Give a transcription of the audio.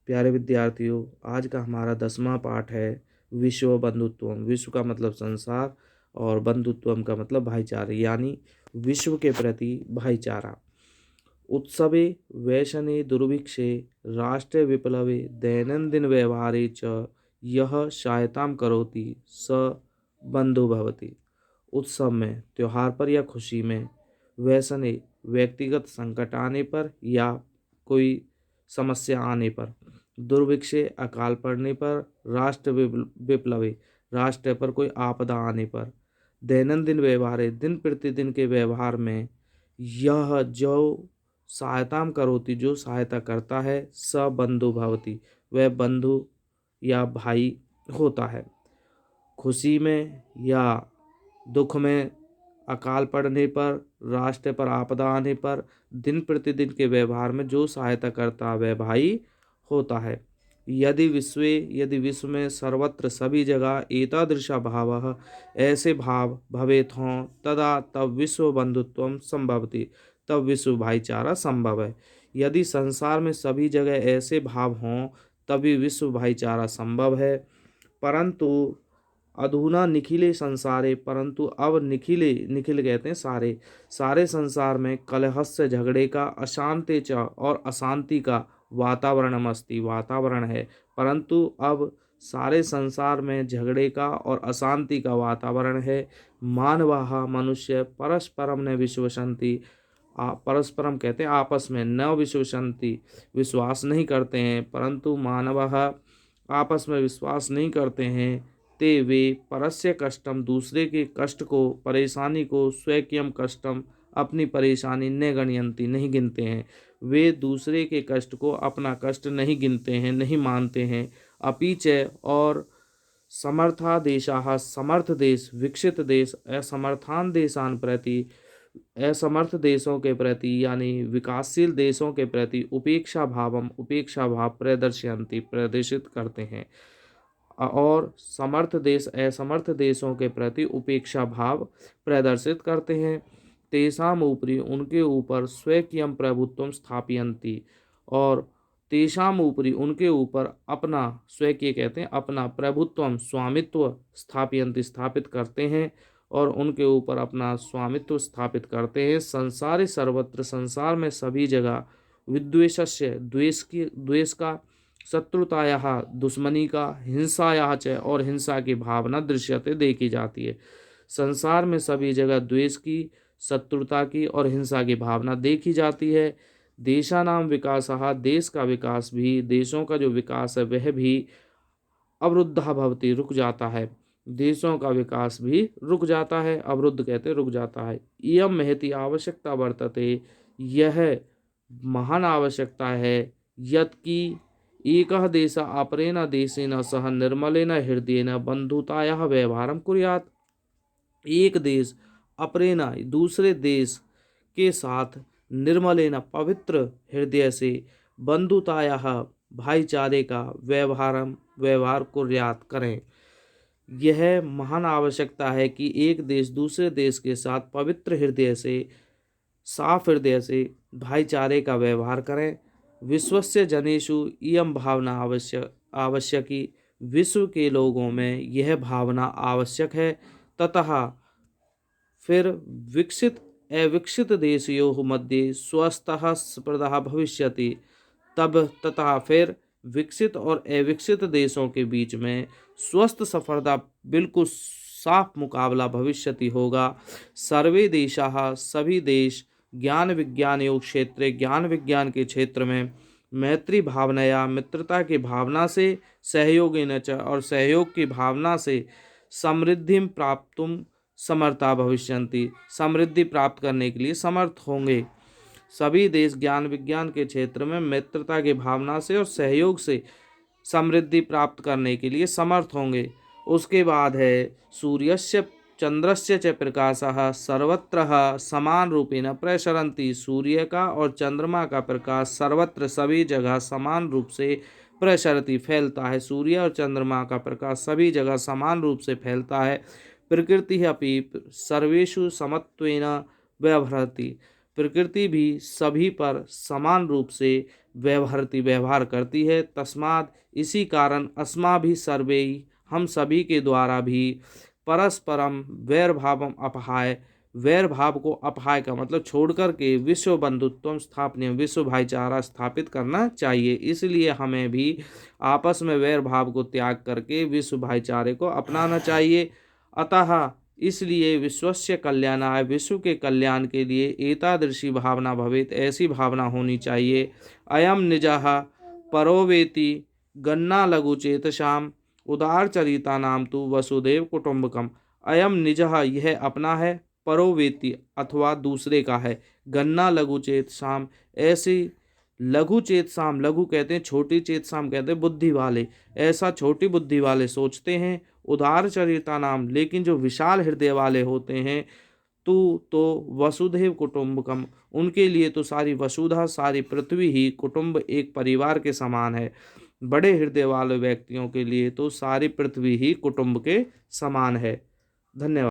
प्यारे विद्यार्थियों, आज का हमारा 10वां पाठ है विश्व बंधुत्वम। विश्व का मतलब संसार और बंधुत्वम का मतलब भाईचारे, यानी विश्व के प्रति भाईचारा। उत्सवे वैशने दुर्भिक्षे राष्ट्र विप्लवे दैनंदिन व्यवहारे च यह सहायतां करोति स बंधु भवति। उत्सव में, त्योहार पर या खुशी में, वैसने व्यक्तिगत संकट आने पर या कोई समस्या आने पर, दुर्भिक्षे अकाल पड़ने पर, राष्ट्र विप्लवे राष्ट्र पर कोई आपदा आने पर, दैनंदिन व्यवहार दिन प्रतिदिन के व्यवहार में, यह जो सहायताम करोति जो सहायता करता है, स बंधु भवति वह बंधु या भाई होता है। खुशी में या दुख में, अकाल पड़ने पर, राष्ट्र पर आपदा आने पर, दिन प्रतिदिन के व्यवहार में जो सहायता करता है वह भाई होता है। यदि विश्व में सर्वत्र सभी जगह एतादृशा भावः ऐसे भाव भवेत हों तदा तब विश्व बंधुत्वम संभवति, तब विश्व भाईचारा संभव है। यदि संसार में सभी जगह ऐसे भाव हों तभी विश्व भाईचारा संभव है। परंतु अधुना निखिले संसारे, परंतु अब निखिल कहते हैं सारे संसार में कलहस्य झगड़े का, अशांति च और अशांति का वातावरण है। परंतु अब सारे संसार में झगड़े का और अशांति का वातावरण है। मानवाः मनुष्य परस्परम न विश्वसन्ति, परस्परम कहते हैं आपस में, न विश्वसन्ति विश्वास नहीं करते हैं, परंतु मानवाः आपस में विश्वास नहीं करते हैं। ते वे परस्य कष्टम दूसरे के कष्ट को, परेशानी को, स्वकीयम कष्टम अपनी परेशानी न गणयन्ति नहीं गिनते हैं। वे दूसरे के कष्ट को अपना कष्ट नहीं गिनते हैं, नहीं मानते हैं। अपीच और समर्था देशाः समर्थ देश, विकसित देश असमर्थान देशान प्रति, असमर्थ देशों के प्रति यानी विकासशील देशों के प्रति उपेक्षा भाव प्रदर्शयन्ति प्रदर्शित करते हैं। और समर्थ देश असमर्थ देशों के प्रति उपेक्षा भाव प्रदर्शित करते हैं। तेषाम ऊपरी उनके ऊपर स्वकीयम प्रभुत्वम स्थापयन्ति, और तेषाम ऊपरी उनके ऊपर अपना, स्वकीय कहते हैं अपना, प्रभुत्वम स्वामित्व स्थापयन्ति स्थापित करते हैं, और उनके ऊपर अपना स्वामित्व स्थापित करते हैं। संसारे सर्वत्र संसार में सभी जगह, विद्वेषस्य द्वेष का, शत्रुतायाः दुश्मनी का, हिंसायाः च और हिंसा की भावना दृश्यते देखी जाती है। संसार में सभी जगह द्वेष की, शत्रुता की और हिंसा की भावना देखी जाती है। देशानाम विकासः देश का विकास भी, देशों का जो विकास है वह भी अवरुद्धः भवति रुक जाता है। देशों का विकास भी रुक जाता है, अवरुद्ध कहते रुक जाता है। इयम महती आवश्यकता वर्तते, यह महान आवश्यकता है। यत् की एकः देशः अपरेण देशेन सह निर्मलेन हृदयेन बंधुतायाः व्यवहारं कुर्यात्। एक देश अपरेण दूसरे देश के साथ निर्मलेन पवित्र हृदय से बंधुतायाः भाईचारे का व्यवहार कुर्यात् करें। यह महान आवश्यकता है कि एक देश दूसरे देश के साथ पवित्र हृदय से, साफ हृदय से भाईचारे का व्यवहार करें। विश्वस्य जनेषु इयं भावना आवश्यकी, विश्व के लोगों में यह भावना आवश्यक है। ततः फिर विकसित अविकसित देशयोः मध्ये स्वस्थः स्पर्धा भविष्यति, तब तथा फिर विकसित और अविकसित देशों के बीच में स्वस्थ स्पर्धा, बिल्कुल साफ मुकाबला भविष्यति होगा। सर्वे देशाः सभी देश, ज्ञान विज्ञान योग क्षेत्र, ज्ञान विज्ञान के क्षेत्र में, मैत्री भावनाया मित्रता की भावना से, सहयोगेन च और सहयोग की भावना से, समृद्धि प्राप्तुम समर्था भविष्यन्ति समृद्धि प्राप्त करने के लिए समर्थ होंगे। सभी देश ज्ञान विज्ञान के क्षेत्र में मित्रता की भावना से और सहयोग से समृद्धि प्राप्त करने के लिए समर्थ होंगे। उसके बाद है सूर्यस्य चंद्रस्य च प्रकाशः सर्वत्र समान रूपेण प्रसरन्ति। सूर्य का और चंद्रमा का प्रकाश सर्वत्र सभी जगह समान रूप से प्रसरति फैलता है। सूर्य और चंद्रमा का प्रकाश सभी जगह समान रूप से फैलता है। प्रकृति अपि सर्वेषु समत्वेन व्यवहरति, प्रकृति भी सभी पर समान रूप से व्यवहार करती है। तस्मात् इसी कारण अस्माभिः सर्वैः हम सभी के द्वारा भी परस्परम वैर भावम अपहाय, वैर भाव को अपहाय का मतलब छोड़ कर के विश्व बंधुत्व स्थापनीय, विश्व भाईचारा स्थापित करना चाहिए। इसलिए हमें भी आपस में वैर भाव को त्याग करके विश्व भाईचारे को अपनाना चाहिए। अतः इसलिए विश्वस्य कल्याणाय, विश्व के कल्याण के लिए एतादृशी भावना भवेत्, ऐसी भावना होनी चाहिए। अयम निजः परोवेति गन्ना लघु चेतसाम उदार चरिता नाम तो वसुदेव कुटुंबकम। अयम निजः यह अपना है, परोवेति अथवा दूसरे का है, गन्ना लघु चेतसाम ऐसी लघु चेतसाम, लघु कहते हैं छोटी, चेतसाम कहते हैं बुद्धि वाले, ऐसा छोटी बुद्धि वाले सोचते हैं। उदार चरिता नाम लेकिन जो विशाल हृदय वाले होते हैं, तो वसुधैव कुटुंबकम उनके लिए तो सारी वसुधा, सारी पृथ्वी ही कुटुंब, एक परिवार के समान है। बड़े हृदय वाले व्यक्तियों के लिए तो सारी पृथ्वी ही कुटुंब के समान है। धन्यवाद।